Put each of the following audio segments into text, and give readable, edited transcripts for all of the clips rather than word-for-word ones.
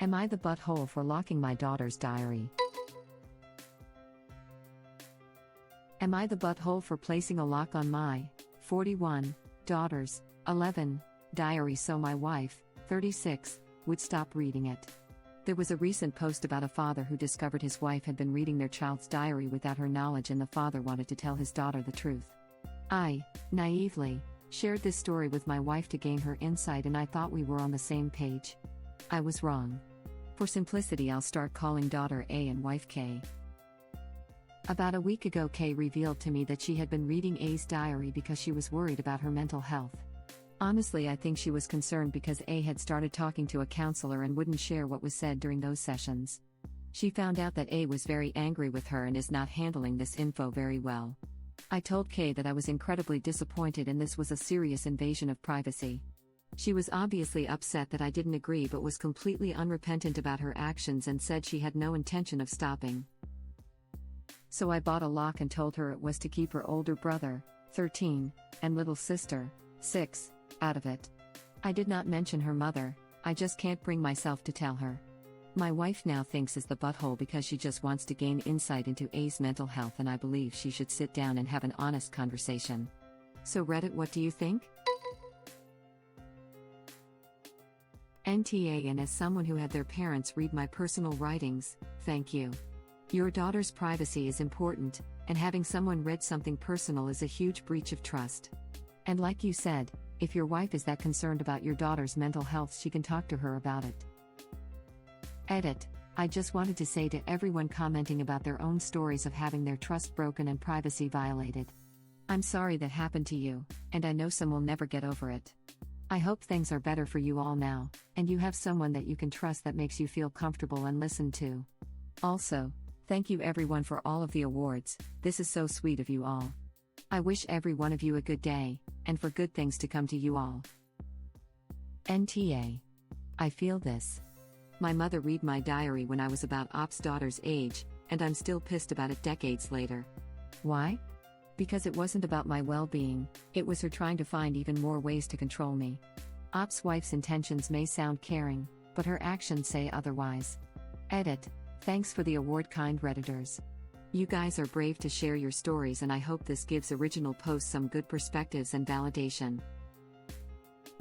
Am I the butthole for locking my daughter's diary? Am I the butthole for placing a lock on my 41 daughter's 11 diary so my wife, 36, would stop reading it? There was a recent post about a father who discovered his wife had been reading their child's diary without her knowledge, and the father wanted to tell his daughter the truth. I, naively, shared this story with my wife to gain her insight, and I thought we were on the same page. I was wrong. For simplicity, I'll start calling daughter A and wife K. About a week ago, Kay revealed to me that she had been reading A's diary because she was worried about her mental health. Honestly, I think she was concerned because A had started talking to a counselor and wouldn't share what was said during those sessions. She found out that A was very angry with her and is not handling this info very well. I told Kay that I was incredibly disappointed and this was a serious invasion of privacy. She was obviously upset that I didn't agree but was completely unrepentant about her actions and said she had no intention of stopping. So I bought a lock and told her it was to keep her older brother, 13, and little sister, 6, out of it. I did not mention her mother. I just can't bring myself to tell her. My wife now thinks is the butthole because she just wants to gain insight into A's mental health, and I believe she should sit down and have an honest conversation. So Reddit, what do you think? NTA, and as someone who had their parents read my personal writings, thank you. Your daughter's privacy is important, and having someone read something personal is a huge breach of trust. And like you said, if your wife is that concerned about your daughter's mental health, she can talk to her about it. Edit. I just wanted to say to everyone commenting about their own stories of having their trust broken and privacy violated, I'm sorry that happened to you, and I know some will never get over it. I hope things are better for you all now, and you have someone that you can trust that makes you feel comfortable and listened to. Also, thank you everyone for all of the awards. This is so sweet of you all. I wish every one of you a good day, and for good things to come to you all. NTA. I feel this. My mother read my diary when I was about Op's daughter's age, and I'm still pissed about it decades later. Why? Because it wasn't about my well-being, it was her trying to find even more ways to control me. Op's wife's intentions may sound caring, but her actions say otherwise. Edit. Thanks for the award, kind Redditors. You guys are brave to share your stories, and I hope this gives original posts some good perspectives and validation.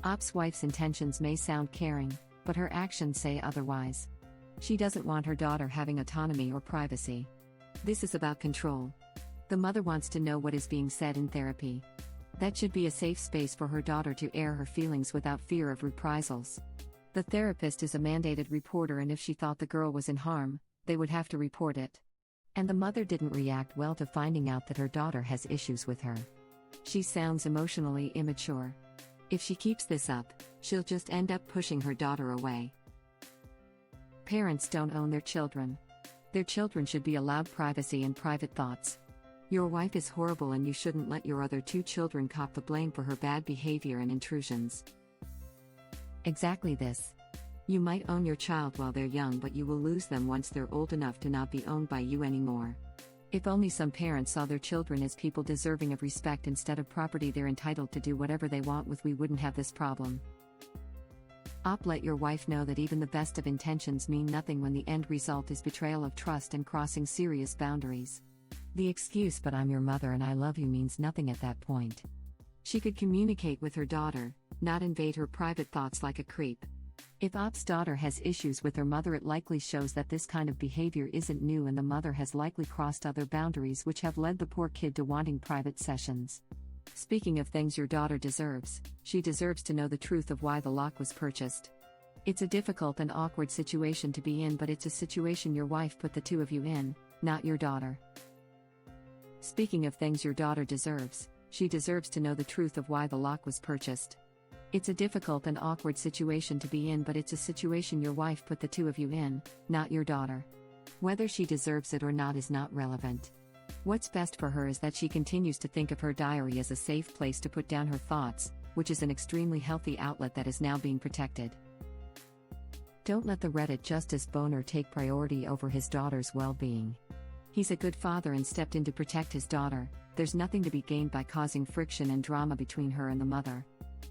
Op's wife's intentions may sound caring, but her actions say otherwise. She doesn't want her daughter having autonomy or privacy. This is about control. The mother wants to know what is being said in therapy. That should be a safe space for her daughter to air her feelings without fear of reprisals. The therapist is a mandated reporter, and if she thought the girl was in harm, they would have to report it. And the mother didn't react well to finding out that her daughter has issues with her. She sounds emotionally immature. If she keeps this up, she'll just end up pushing her daughter away. Parents don't own their children. Their children should be allowed privacy and private thoughts. Your wife is horrible, and you shouldn't let your other 2 children cop the blame for her bad behavior and intrusions. Exactly this. You might own your child while they're young, but you will lose them once they're old enough to not be owned by you anymore. If only some parents saw their children as people deserving of respect instead of property they're entitled to do whatever they want with, we wouldn't have this problem. Op, let your wife know that even the best of intentions mean nothing when the end result is betrayal of trust and crossing serious boundaries. The excuse "but I'm your mother and I love you" means nothing at that point. She could communicate with her daughter, not invade her private thoughts like a creep. If Op's daughter has issues with her mother, it likely shows that this kind of behavior isn't new, and the mother has likely crossed other boundaries which have led the poor kid to wanting private sessions. Speaking of things your daughter deserves, she deserves to know the truth of why the lock was purchased. It's a difficult and awkward situation to be in, but it's a situation your wife put the 2 of you in, not your daughter. Speaking of things your daughter deserves, she deserves to know the truth of why the lock was purchased. It's a difficult and awkward situation to be in, but it's a situation your wife put the 2 of you in, not your daughter. Whether she deserves it or not is not relevant. What's best for her is that she continues to think of her diary as a safe place to put down her thoughts, which is an extremely healthy outlet that is now being protected. Don't let the Reddit Justice Boner take priority over his daughter's well-being. He's a good father and stepped in to protect his daughter. There's nothing to be gained by causing friction and drama between her and the mother.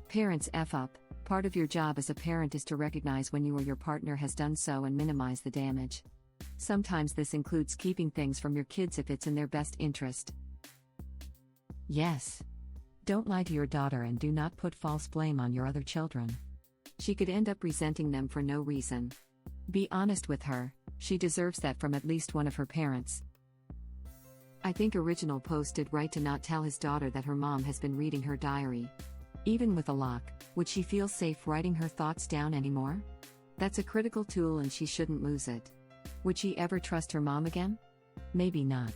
Parents F up, Part of your job as a parent is to recognize when you or your partner has done so and minimize the damage. Sometimes this includes keeping things from your kids if it's in their best interest. Yes. Don't lie to your daughter and do not put false blame on your other children. She could end up resenting them for no reason. Be honest with her, she deserves that from at least one of her parents. I think original post did right to not tell his daughter that her mom has been reading her diary. Even with a lock, would she feel safe writing her thoughts down anymore? That's a critical tool and she shouldn't lose it. Would she ever trust her mom again? Maybe not.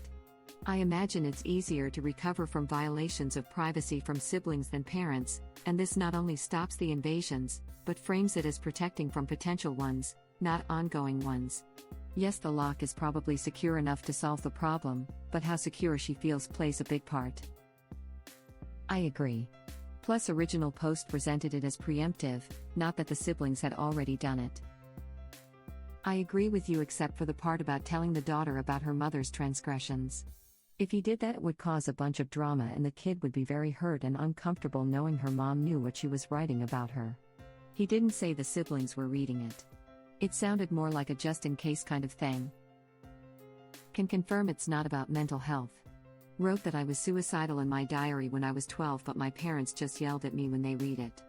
I imagine it's easier to recover from violations of privacy from siblings than parents, and this not only stops the invasions, but frames it as protecting from potential ones, not ongoing ones. Yes, the lock is probably secure enough to solve the problem, but how secure she feels plays a big part. I agree. Plus, original post presented it as preemptive, not that the siblings had already done it. I agree with you except for the part about telling the daughter about her mother's transgressions. If he did that, it would cause a bunch of drama and the kid would be very hurt and uncomfortable knowing her mom knew what she was writing about her. He didn't say the siblings were reading it. It sounded more like a just-in-case kind of thing. Can confirm it's not about mental health. Wrote that I was suicidal in my diary when I was 12, but my parents just yelled at me when they read it.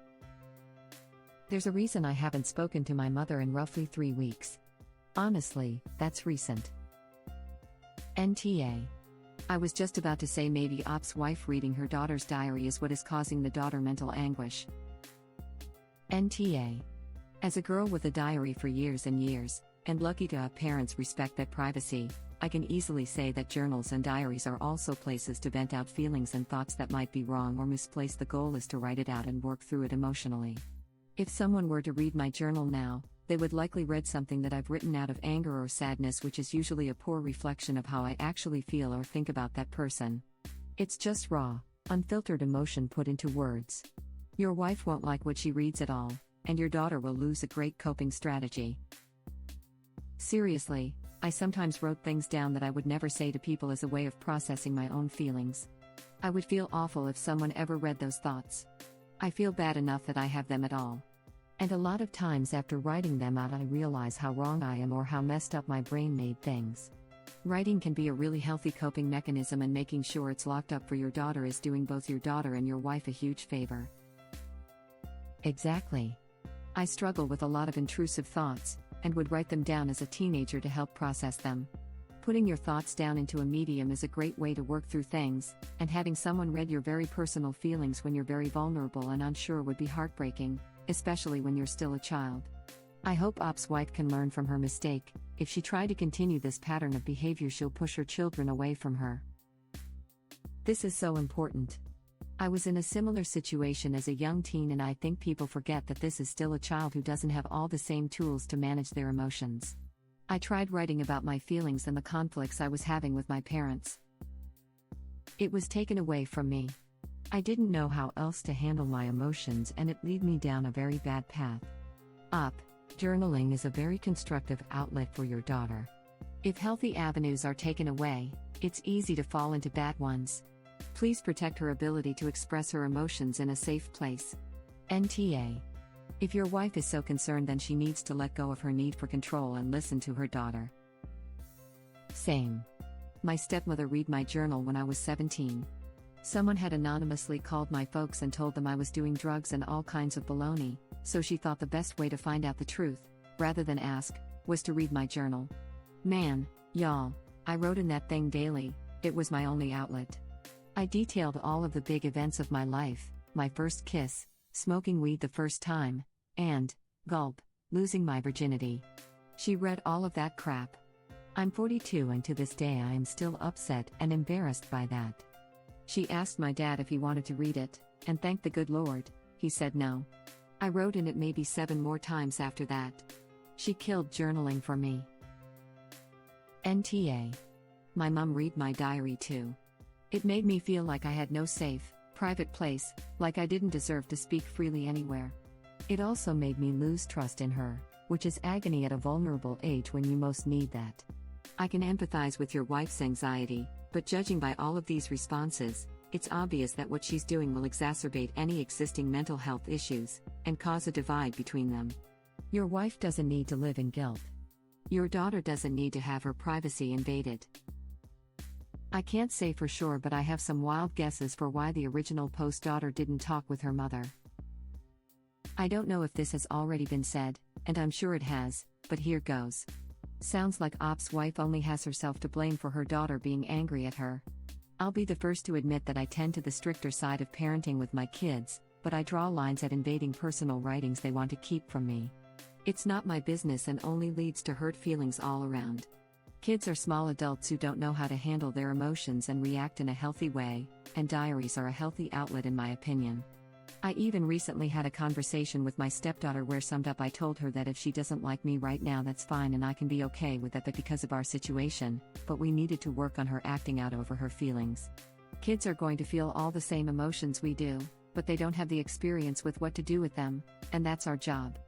There's a reason I haven't spoken to my mother in roughly 3 weeks. Honestly, that's recent. NTA. I was just about to say maybe Op's wife reading her daughter's diary is what is causing the daughter mental anguish. NTA. As a girl with a diary for years and years, and lucky to have parents respect that privacy, I can easily say that journals and diaries are also places to vent out feelings and thoughts that might be wrong or misplaced. The goal is to write it out and work through it emotionally. If someone were to read my journal now, they would likely read something that I've written out of anger or sadness, which is usually a poor reflection of how I actually feel or think about that person. It's just raw, unfiltered emotion put into words. Your wife won't like what she reads at all, and your daughter will lose a great coping strategy. Seriously, I sometimes wrote things down that I would never say to people as a way of processing my own feelings. I would feel awful if someone ever read those thoughts. I feel bad enough that I have them at all. And a lot of times after writing them out, I realize how wrong I am or how messed up my brain made things. Writing can be a really healthy coping mechanism, and making sure it's locked up for your daughter is doing both your daughter and your wife a huge favor. Exactly. I struggle with a lot of intrusive thoughts, and would write them down as a teenager to help process them. Putting your thoughts down into a medium is a great way to work through things, and having someone read your very personal feelings when you're very vulnerable and unsure would be heartbreaking, especially when you're still a child. I hope Op's wife can learn from her mistake. If she tried to continue this pattern of behavior, she'll push her children away from her. This is so important. I was in a similar situation as a young teen, and I think people forget that this is still a child who doesn't have all the same tools to manage their emotions. I tried writing about my feelings and the conflicts I was having with my parents. It was taken away from me. I didn't know how else to handle my emotions, and it led me down a very bad path. Journaling is a very constructive outlet for your daughter. If healthy avenues are taken away, it's easy to fall into bad ones. Please protect her ability to express her emotions in a safe place. NTA. If your wife is so concerned, then she needs to let go of her need for control and listen to her daughter. Same. My stepmother read my journal when I was 17. Someone had anonymously called my folks and told them I was doing drugs and all kinds of baloney, so she thought the best way to find out the truth, rather than ask, was to read my journal. Man, y'all, I wrote in that thing daily. It was my only outlet. I detailed all of the big events of my life: my first kiss, smoking weed the first time, and, gulp, losing my virginity. She read all of that crap. I'm 42, and to this day I am still upset and embarrassed by that. She asked my dad if he wanted to read it, and thank the good Lord, he said no. I wrote in it maybe 7 more times after that. She killed journaling for me. NTA. My mom read my diary too. It made me feel like I had no safe, private place, like I didn't deserve to speak freely anywhere. It also made me lose trust in her, which is agony at a vulnerable age when you most need that. I can empathize with your wife's anxiety, but judging by all of these responses, it's obvious that what she's doing will exacerbate any existing mental health issues, and cause a divide between them. Your wife doesn't need to live in guilt. Your daughter doesn't need to have her privacy invaded. I can't say for sure, but I have some wild guesses for why the original post daughter didn't talk with her mother. I don't know if this has already been said, and I'm sure it has, but here goes. Sounds like Op's wife only has herself to blame for her daughter being angry at her. I'll be the first to admit that I tend to the stricter side of parenting with my kids, but I draw lines at invading personal writings they want to keep from me. It's not my business and only leads to hurt feelings all around. Kids are small adults who don't know how to handle their emotions and react in a healthy way, and diaries are a healthy outlet in my opinion. I even recently had a conversation with my stepdaughter where summed up I told her that if she doesn't like me right now that's fine and I can be okay with that, but because of our situation, but we needed to work on her acting out over her feelings. Kids are going to feel all the same emotions we do, but they don't have the experience with what to do with them, and that's our job.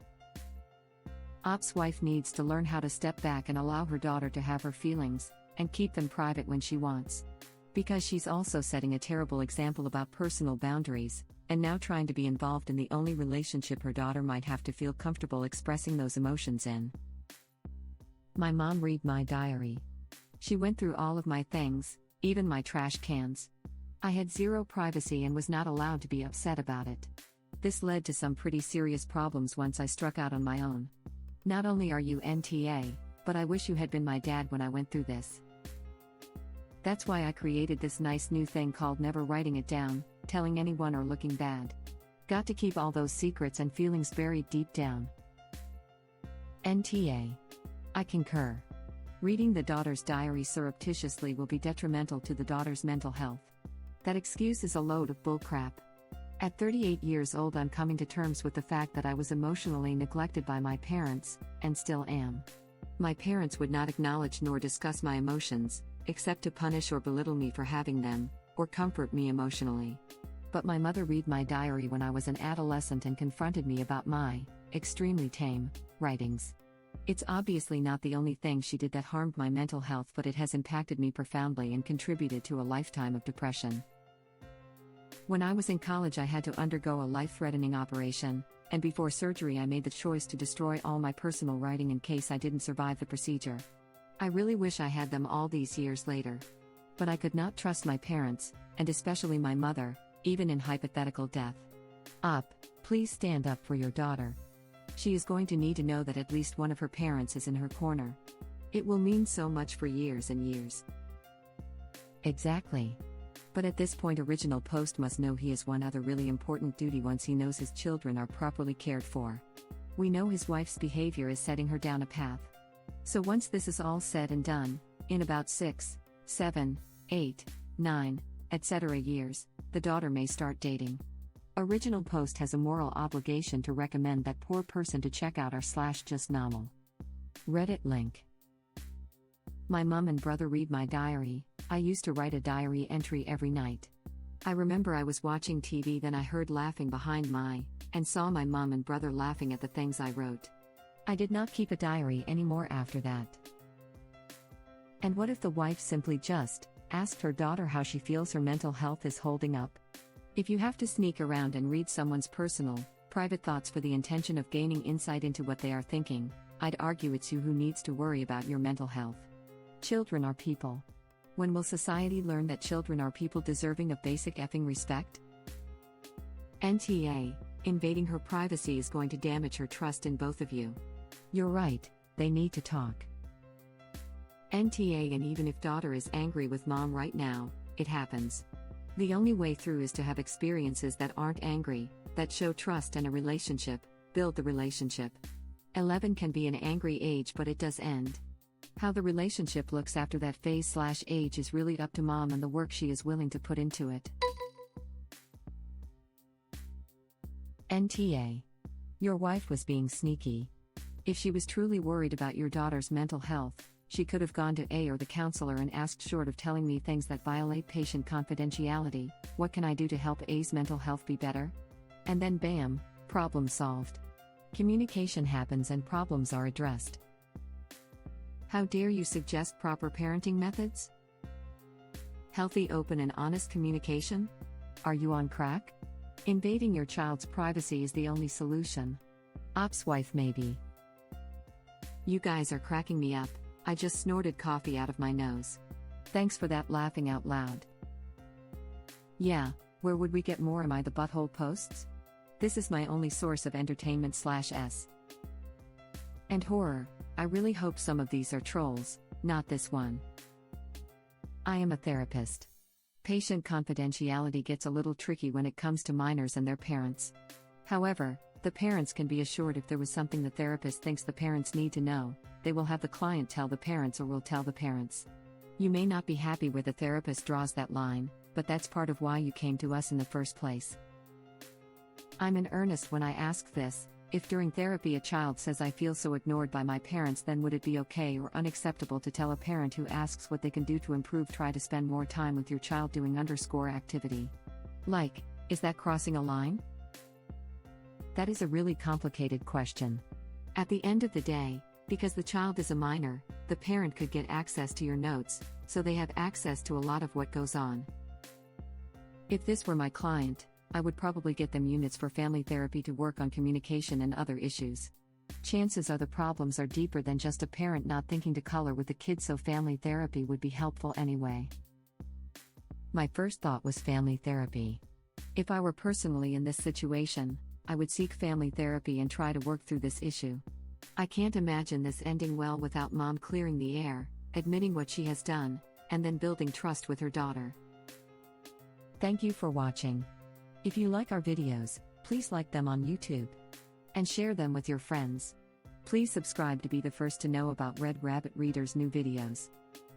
Op's wife needs to learn how to step back and allow her daughter to have her feelings, and keep them private when she wants. Because she's also setting a terrible example about personal boundaries, and now trying to be involved in the only relationship her daughter might have to feel comfortable expressing those emotions in. My mom read my diary. She went through all of my things, even my trash cans. I had zero privacy and was not allowed to be upset about it. This led to some pretty serious problems once I struck out on my own. Not only are you NTA, but I wish you had been my dad when I went through this. That's why I created this nice new thing called never writing it down, telling anyone or looking bad. Got to keep all those secrets and feelings buried deep down. NTA. I concur. Reading the daughter's diary surreptitiously will be detrimental to the daughter's mental health. That excuse is a load of bullcrap. At 38 years old, I'm coming to terms with the fact that I was emotionally neglected by my parents, and still am. My parents would not acknowledge nor discuss my emotions, except to punish or belittle me for having them, or comfort me emotionally. But my mother read my diary when I was an adolescent and confronted me about my, extremely tame, writings. It's obviously not the only thing she did that harmed my mental health, but it has impacted me profoundly and contributed to a lifetime of depression. When I was in college, I had to undergo a life-threatening operation, and before surgery I made the choice to destroy all my personal writing in case I didn't survive the procedure. I really wish I had them all these years later. But I could not trust my parents, and especially my mother, even in hypothetical death. Op, please stand up for your daughter. She is going to need to know that at least one of her parents is in her corner. It will mean so much for years and years. Exactly. But at this point, original post must know he has one other really important duty once he knows his children are properly cared for. We know his wife's behavior is setting her down a path. So once this is all said and done, in about 6, 7, 8, 9, etc. years, the daughter may start dating. Original post has a moral obligation to recommend that poor person to check out r/justnormal. Reddit link. My mom and brother read my diary. I used to write a diary entry every night. I remember I was watching TV, then I heard laughing behind and saw my mom and brother laughing at the things I wrote. I did not keep a diary anymore after that. And what if the wife simply just asked her daughter how she feels her mental health is holding up? If you have to sneak around and read someone's personal, private thoughts for the intention of gaining insight into what they are thinking, I'd argue it's you who needs to worry about your mental health. Children are people. When will society learn that children are people deserving of basic effing respect? NTA, invading her privacy is going to damage her trust in both of you. You're right, they need to talk. NTA, and even if daughter is angry with mom right now, it happens. The only way through is to have experiences that aren't angry, that show trust and a relationship, build the relationship. 11 can be an angry age, but it does end. How the relationship looks after that phase/age is really up to mom and the work she is willing to put into it. NTA. Your wife was being sneaky. If she was truly worried about your daughter's mental health, she could have gone to A or the counselor and asked, short of telling me things that violate patient confidentiality, what can I do to help A's mental health be better? And then bam, problem solved. Communication happens and problems are addressed. How dare you suggest proper parenting methods? Healthy, open and honest communication? Are you on crack? Invading your child's privacy is the only solution. Ops wife maybe. You guys are cracking me up. I just snorted coffee out of my nose. Thanks for that laughing out loud. Yeah, where would we get more Am I the Butthole posts? This is my only source of entertainment/s. And horror. I really hope some of these are trolls, not this one. I am a therapist. Patient confidentiality gets a little tricky when it comes to minors and their parents. However, the parents can be assured if there was something the therapist thinks the parents need to know, they will have the client tell the parents or will tell the parents. You may not be happy where the therapist draws that line, but that's part of why you came to us in the first place. I'm in earnest when I ask this. If during therapy a child says I feel so ignored by my parents, then would it be okay or unacceptable to tell a parent who asks what they can do to improve try to spend more time with your child doing _ activity? Like, is that crossing a line? That is a really complicated question. At the end of the day, because the child is a minor, the parent could get access to your notes, so they have access to a lot of what goes on. If this were my client, I would probably get them units for family therapy to work on communication and other issues. Chances are the problems are deeper than just a parent not thinking to color with the kid, so family therapy would be helpful anyway. My first thought was family therapy. If I were personally in this situation, I would seek family therapy and try to work through this issue. I can't imagine this ending well without mom clearing the air, admitting what she has done, and then building trust with her daughter. Thank you for watching. If you like our videos, please like them on YouTube. And share them with your friends. Please subscribe to be the first to know about Red Rabbit Reader's new videos.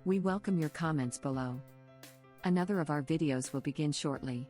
We welcome your comments below. Another of our videos will begin shortly.